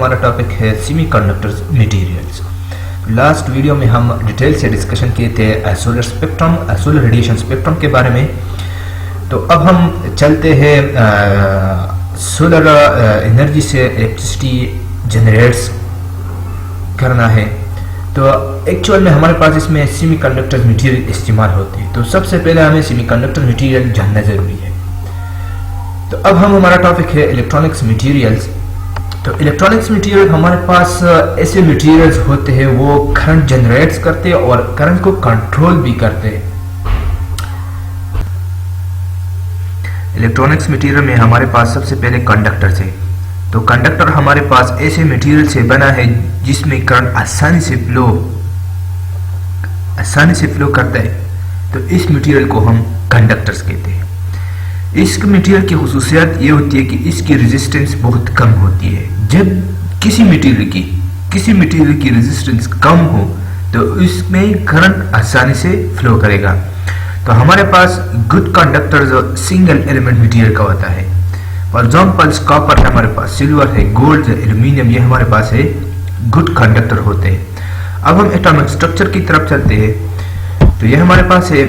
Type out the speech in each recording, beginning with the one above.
हमारा टॉपिक है semiconductors materials. Last video में हम डिटेल से डिस्कशन किए थे solar spectrum, solar radiation spectrum के बारे में। तो अब हम चलते हैं सोलर एनर्जी से इलेक्ट्रिसिटी जनरेट्स करना है। तो एक्चुअल में हमारे पास इसमें सेमीकंडक्टर मटेरियल इस्तेमाल होते हैं। तो सबसे पहले हमें सेमीकंडक्टर मटेरियल जानना जरूरी है। तो अब हम हमारा टॉपिक है इलेक्ट्रॉनिक्स मटेरियल्स। तो इलेक्ट्रॉनिक्स मटेरियल हमारे पास ऐसे मटेरियल्स होते हैं वो करंट जनरेट्स करते हैं और करंट को कंट्रोल भी करते हैं। इलेक्ट्रॉनिक्स मटेरियल में हमारे पास सबसे पहले कंडक्टर्स है। तो कंडक्टर हमारे पास ऐसे मटेरियल से बना है जिसमें करंट आसानी से फ्लो करता है। तो इस मटेरियल को हम कंडक्टर्स कहते हैं। इस मटेरियल की खुसूसियत ये होती है कि इसकी रेजिस्टेंस बहुत कम होती है। जब किसी मटेरियल की रेजिस्टेंस कम हो तो इसमें करंट आसानी से फ्लो करेगा। तो हमारे पास गुड कंडक्टर जो सिंगल एलिमेंट मटेरियल का होता है, फॉर एग्जांपल कॉपर है हमारे पास, सिल्वर है, गोल्ड है, एल्यूमिनियम, ये हमारे पास है गुड कंडक्टर होते हैं। अब हम एटॉमिक स्ट्रक्चर की तरफ चलते हैं। तो ये हमारे पास है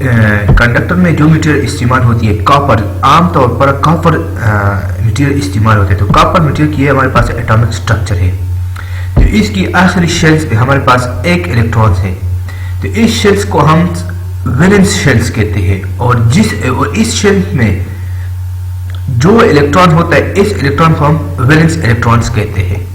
कंडक्टर में जो मटेरियल इस्तेमाल होती है कॉपर, आमतौर पर कॉपर मटेरियल इस्तेमाल होते हैं। तो कॉपर मटेरियल की हमारे पास एटॉमिक स्ट्रक्चर है। तो इसकी आखिरी शेल्स पे हमारे पास एक इलेक्ट्रॉन है। तो इस शेल्स को हम वैलेंस शेल्स कहते हैं। और इस शेल्स में जो इलेक्ट्रॉन होता है, इस इलेक्ट्रॉन को हम वैलेंस इलेक्ट्रॉन्स कहते हैं।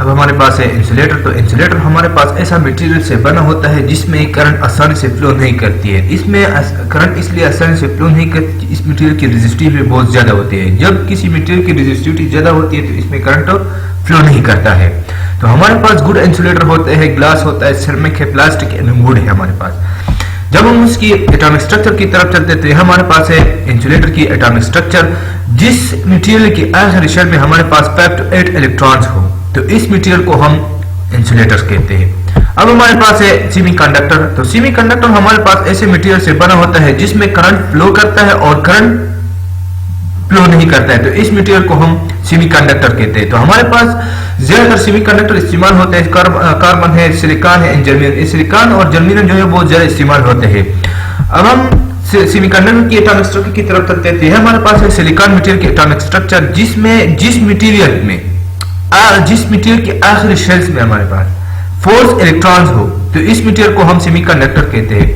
अब हमारे पास है इंसुलेटर। तो इंसुलेटर हमारे पास ऐसा मटेरियल से बना होता है जिसमें करंट आसानी से फ्लो नहीं करती है। इसमें करंट इसलिए आसानी से फ्लो नहीं करती, इस मटेरियल की रेजिस्टिविटी बहुत ज्यादा होती है। जब किसी मटेरियल की रेजिस्टिविटी ज्यादा होती है तो इसमें करंट फ्लो नहीं करता है। तो हमारे पास गुड इंसुलेटर होते हैं, ग्लास होता है, सिरेमिक है, प्लास्टिक है, वुड है हमारे पास। जब हम उसकी एटॉमिक स्ट्रक्चर की तरफ चलते हैं तो हमारे पास है इंसुलेटर की एटॉमिक स्ट्रक्चर, जिस मटेरियल की आखिरी शेल में हमारे पास 5 to 8 इलेक्ट्रॉन्स हो। तो इस मटेरियल को हम इंसुलेटर्स कहते हैं। अब हमारे पास है सेमीकंडक्टर। तो सेमीकंडक्टर हमारे पास ऐसे मटेरियल से बना होता है जिसमें करंट फ्लो करता है और करंट फ्लो नहीं करता है। तो इस मटेरियल को हम सेमीकंडक्टर कहते हैं। तो हमारे पास ज्यादातर सेमीकंडक्टर इस्तेमाल होते हैं कार्बन है, सिलिकॉन है, जर्मेनियम। सिलिकॉन और जर्मेनियम जो है बहुत ज्यादा इस्तेमाल होते हैं। अब हम सेमीकंडक्टर की एटॉमिक स्ट्रक्चर की तरफ चलते हैं। हमारे पास है सिलिकॉन मटेरियल की एटॉमिक स्ट्रक्चर, जिस मटेरियल के आखिरी शेल्स में हमारे पास 4 इलेक्ट्रॉन्स हो। तो इस मटेरियल को हम सेमीकंडक्टर कहते हैं।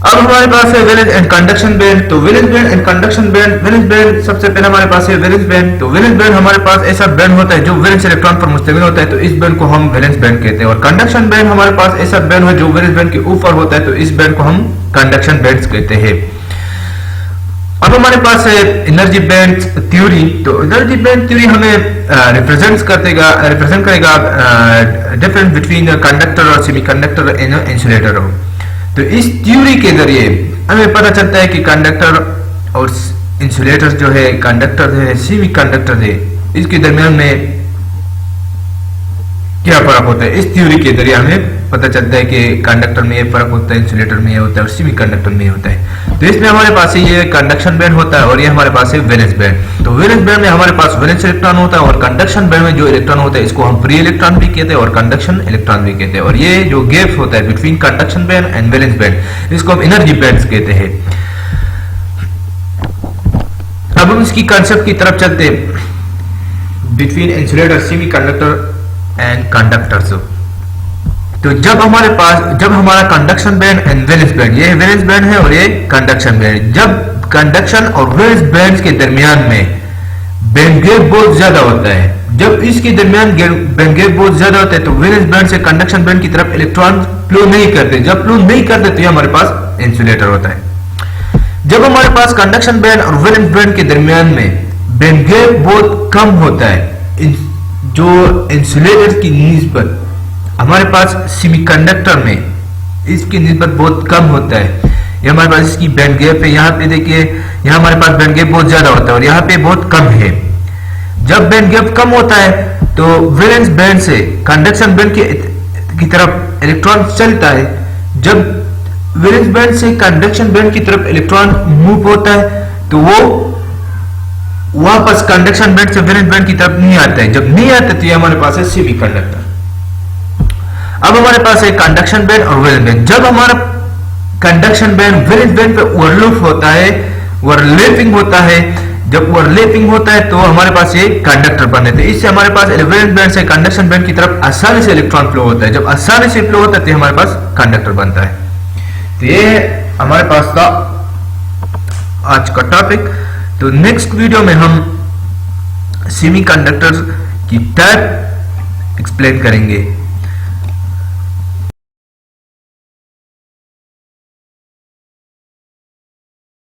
अब हमारे पास है वैलेंस एंड कंडक्शन बैंड। तो valence band and conduction band. Valence band सबसे पहले हमारे पास है वैलेंस बैंड। तो वैलेंस बैंड हमारे पास ऐसा बैंड होता है जो वैलेंस इलेक्ट्रॉन पर मुश्तमिल होता है। तो इस बैंड को हम वैलेंस बैंड कहते हैं। और कंडक्शन बैंड हमारे पास ऐसा बैंड है जो वैलेंस बैंड के ऊपर होता है। तो इस बैंड को हम कंडक्शन बैंड कहते हैं। अब हमारे पास है एनर्जी बैंड थ्योरी। तो एनर्जी बैंड थ्योरी हमें रिप्रेजेंट करेगा डिफरेंस बिटवीन कंडक्टर और सेमीकंडक्टर एंड इंसुलेटर। तो इस थ्योरी के जरिए हमें पता चलता है कि कंडक्टर और इंसुलेटर जो है, कंडक्टर है, सेमीकंडक्टर है, इसके दरमियान में क्या फर्क होता है। इस थ्योरी के जरिए हमें पता चलता है कि कंडक्टर में ये फर्क होता है, इंसुलेटर में ये होता है और सेमीकंडक्टर में ये होता है। तो इसमें हमारे पास ये कंडक्शन बैंड होता है और ये हमारे पास है वैलेंस बैंड। तो वैलेंस बैंड में हमारे पास वैलेंस इलेक्ट्रॉन होता है और कंडक्शन बैंड में जो इलेक्ट्रॉन होता है इसको हम फ्री इलेक्ट्रॉन भी कहते हैं और कंडक्शन इलेक्ट्रॉन भी कहते हैं। और ये जो गैप होता है between conduction band and valence band, इसको हम एनर्जी बैंड कहते हैं। अब हम इसकी कंसेप्ट की तरफ चलते हैं between insulator, semiconductor and conductors. तो जब हमारा conduction band and valence band, ये वैलेंस बैंड है और ये कंडक्शन बैंड, जब कंडक्शन और वैलेंस बैंड के दरमियान में बैंड गैप बहुत ज्यादा होता है, जब इसके दरमियान बैंड गैप बहुत ज्यादा होता है तो वैलेंस बैंड से कंडक्शन बैंड की तरफ इलेक्ट्रॉन फ्लो नहीं करते। जब फ्लो नहीं करते तो ये हमारे पास इंसुलेटर होता है। जब हमारे पास कंडक्शन बैंड और वैलेंस बैंड के दरमियान में बैंड गैप बहुत कम होता है, जो इंसुलेटर की निस्बत हमारे पास सेमीकंडक्टर में इसकी निस्बत बहुत कम होता है। ये हमारे पास इसकी बैंड गैप है, यहाँ पे देखिए, यहाँ हमारे पास बैंड गैप बहुत ज्यादा होता है और यहाँ पे बहुत कम है। जब बैंड गैप कम होता है तो वैलेंस बैंड से कंडक्शन बैंड की तरफ इलेक्ट्रॉन चलता है। जब वैलेंस बैंड से कंडक्शन बैंड की तरफ इलेक्ट्रॉन मूव होता है तो वो वापस कंडक्शन बैंड से वैलेंस बैंड की तरफ नहीं आता है। जब नहीं आता तो ये हमारे पास है सेमी कंडक्टर। अब हमारे पास है कंडक्शन बैंड और वैलेंस बैंड। जब हमारा कंडक्शन बैंड वैलेंस बैंड पे ओवरलैप होता है, ओवरलैपिंग होता है, जब ओवरलैपिंग होता है तो हमारे पास ये कंडक्टर बने थे। इससे हमारे पास वैलेंस बैंड से कंडक्शन बैंड की तरफ आसानी से इलेक्ट्रॉन फ्लो होता है। जब आसानी से फ्लो होता है तो हमारे पास कंडक्टर बनता है। तो ये हमारे पास था आज का टॉपिक। तो नेक्स्ट वीडियो में हम सेमीकंडक्टर की टाइप एक्सप्लेन करेंगे।